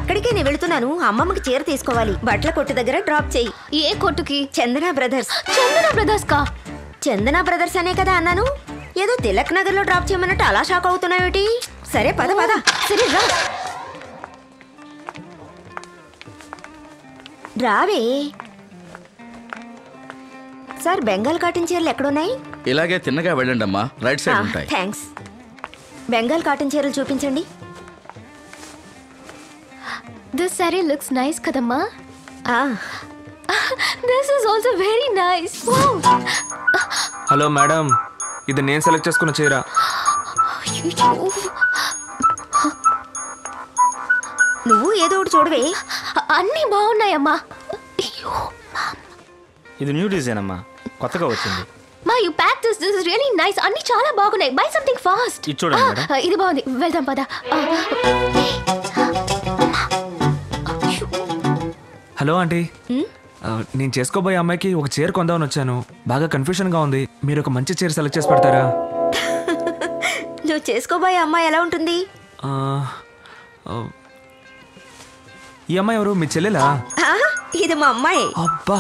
అక్కడికే నేను వెళుతున్నాను. అమ్మమ్మకి చీర తీసుకోవాలి. బట్టల కొట్టు దగ్గర డ్రాప్ చేయి. ఏ కొట్టుకి? చందన బ్రదర్స్. చందన బ్రదర్స్ కా? చందన బ్రదర్స్ అనే కదా అన్నాను. ఏదో తిలక్ నగర్ లో డ్రాప్ చేయమన్నట్టు అలా షాక్ అవుతున్నావేటి? సరే పద పద. సరే రా. రావే. సార్ బెంగాల్ కాటన్ చీరలు ఎక్కడున్నాయి? ఇలాగే తిన్నగా వెళ్ళండి అమ్మా, రైట్ సైడ్ ఉంటాయి. థ్యాంక్స్. బెంగాల్ కాటన్ చీరలు చూపించండి. దిస్ సారీ లుక్స్ నైస్ కదమ్మా. This is also very nice. Hello madam, ఇది నేను సెలెక్ట్ చేసుకున్న చీర. నువ్వు ఏదో ఒకటి చూడవే. అన్నీ బాగున్నాయమ్మా. ఇది న్యూ డిజైన్ అమ్మా, కొత్తగా వచ్చింది. మా you pack this is really nice. అన్నీ చాలా బాగున్నాయి. By something fast. ఇది చూడండి మేడం. ఇది బాగుంది, వెళ్దాం పద. హలో ఆంటీ, నేను చేసుకోబోయే అమ్మాయికి ఒక చీర కొందామని వచ్చాను. బాగా కన్ఫ్యూషన్గా ఉంది. మీరు ఒక మంచి చీర సెలెక్ట్ చేసి పెడతారా? నువ్వు చేసుకోబోయే అమ్మాయి ఎలా ఉంటుంది? ఈ అమ్మాయి ఎవరు? మీ చెల్లెలా? ఇది మా అమ్మాయి. అబ్బా,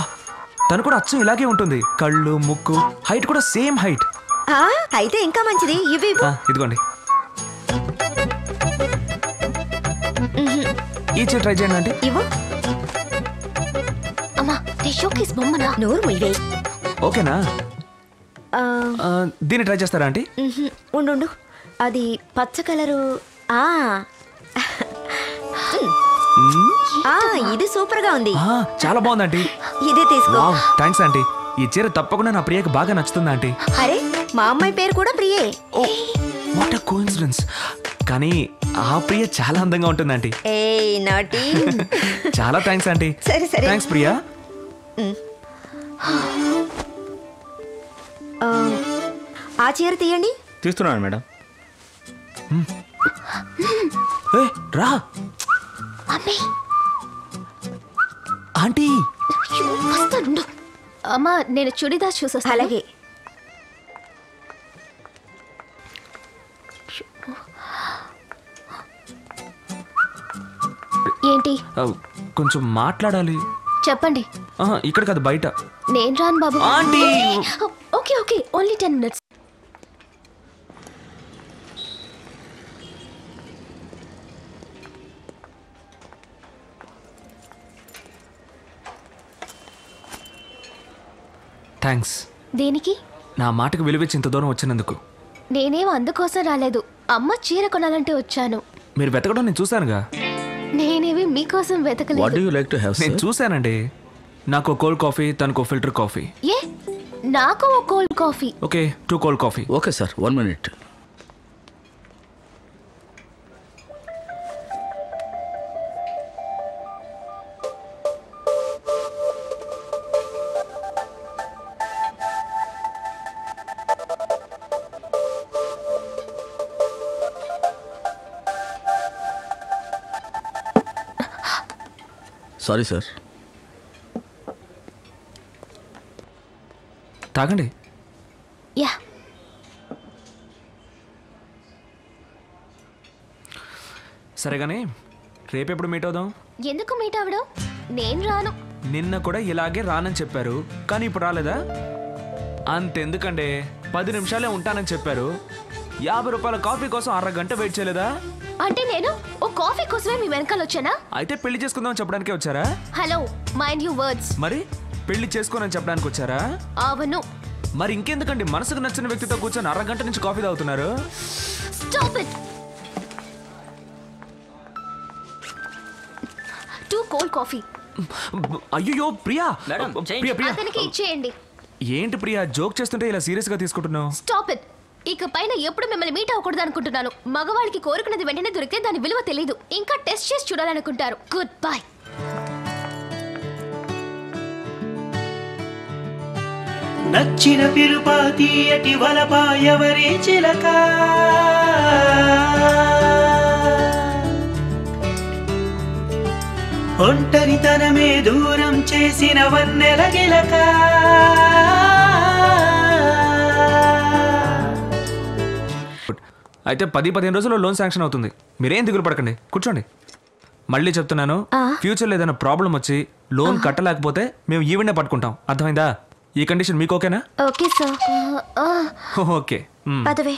తను కూడా అచ్చం ఇలాగే ఉంటుంది. కళ్ళు, ముక్కు, హైట్ కూడా సేమ్ హైట్. అయితే ఇంకా మంచిది. ఇవి ఇదిగోండి, ఈ చీర ట్రై చేయండి అంటే. ఇవ్వు. అమ్మా, షోకేస్ బొమ్మనా? నోరు ముయ్యే. ఓకేనా? దీన్ని ట్రై చేస్తారా ఆంటీ? ఉండు, అది పచ్చ కలరు. ఇది సూపర్ గా ఉంది. చాలా బాగుంది ఆంటీ. ఇదే తీసుకో. Thanks aunty. ఈ చీర తప్పకుండా నా ప్రియకి బాగా నచ్చుతుంది ఆంటీ. అరే, మా అమ్మాయి పేరు కూడా ప్రియే. What a coincidence. కానీ ఆ ప్రియ చాలా అందంగా ఉంటుంది ఆంటీ. నాటి. చాలా థ్యాంక్స్ ఆంటీ. సరే సరే. థ్యాంక్స్ ప్రియా. ఆ చీర తీయండి. తీస్తున్నాను మేడం. రా ఆంటీ. వస్తాను. అమ్మా, నేను చుడిదార్ చూసొస్తాను. అలాగే. ఏంటి? కొంచెం మాట్లాడాలి. చెప్పండి. ఇక్కడ కాదు, బయట. నేను రాను బాబు. Aunty. Okay okay, only 10 minutes. Thanks. దేనికి? నా మాటకు విలువిచ్చి ఇంత దూరం వచ్చినందుకు. నేనేం అందుకోసం రాలేదు. అమ్మ చీర కొనాలంటే వచ్చాను. మీరు వెతకడం నేను చూశానుగా. నేనేవి మీకోసం వెతకలేదు. What do you like to have? నేను చూశానండి. నాకు కోల్డ్ కాఫీ, తనకు ఫిల్టర్ కాఫీ. ఏ, నాకు ఓ cold coffee. Okay, 2 cold coffee. Okay sir, 1 minute. Sorry sir. తాగండి. యా. సరేగానే, రేపెప్పుడు మీట్ అవుదాం? ఎందుకు మీట్ అవడం? నేను రాను. నిన్న కూడా ఇలాగే రానని చెప్పారు, కానీ ఇప్పుడు రాలేదా? అంతెందుకండి, 10 నిమిషాలే ఉంటానని చెప్పారు. 50 రూపాయల కాఫీ కోసం అరగంట వెయిట్ చేయలేదా? అంటే నేను ఓ కాఫీ కోసమే మీ వెనకాల వచ్చానా? అయితే పెళ్లి చేసుకుందాం చెప్పడానికే వచ్చారా? Hello, mind you words. మరి పెళ్లి చేసుకోనని చెప్పడానికి వచ్చారా? అవును. మరి ఇంకెందుకండి మనసుకు నచ్చిన వ్యక్తితో కూర్చొని అరగంట నుంచి కాఫీ తాగుతున్నారు? Stop it. 2 cold coffee. అయ్యో ప్రియా, ప్రియా అతనికి ఇచ్చేయండి. ఏంటి ప్రియా, జోక్ చేస్తుంటే ఇలా సీరియస్ గా తీసుకుంటున్నావు? Stop it. ఇక పైన ఎప్పుడు మిమ్మల్ని మీట్ అవ్వకూడదు అనుకుంటున్నాను. మగవాళ్ళకి కోరుకున్నది వెంటనే దొరికితే దాని విలువ తెలియదు. ఇంకా టెస్ట్ చేసి చూడాలనుకుంటారు. Good bye. నచ్చిన పిలుపాతి అటి వలపా ఎవరి చిలక ఒంటరితనమే దూరం చేసిన వన్నెల గిలక. అయితే 10-15 రోజుల్లో లోన్ శాంక్షన్ అవుతుంది. మీరేం దిగులు పడకండి, కూర్చోండి. మళ్ళీ చెప్తున్నాను, ఫ్యూచర్ లో ఏదైనా ప్రాబ్లం వచ్చి లోన్ కట్టలేకపోతే మేము ఈవెంటే పట్టుకుంటాం. అర్థమైందా? ఈ కండిషన్ మీకు ఓకేనా? Okay sir. ఓకే. పదవే.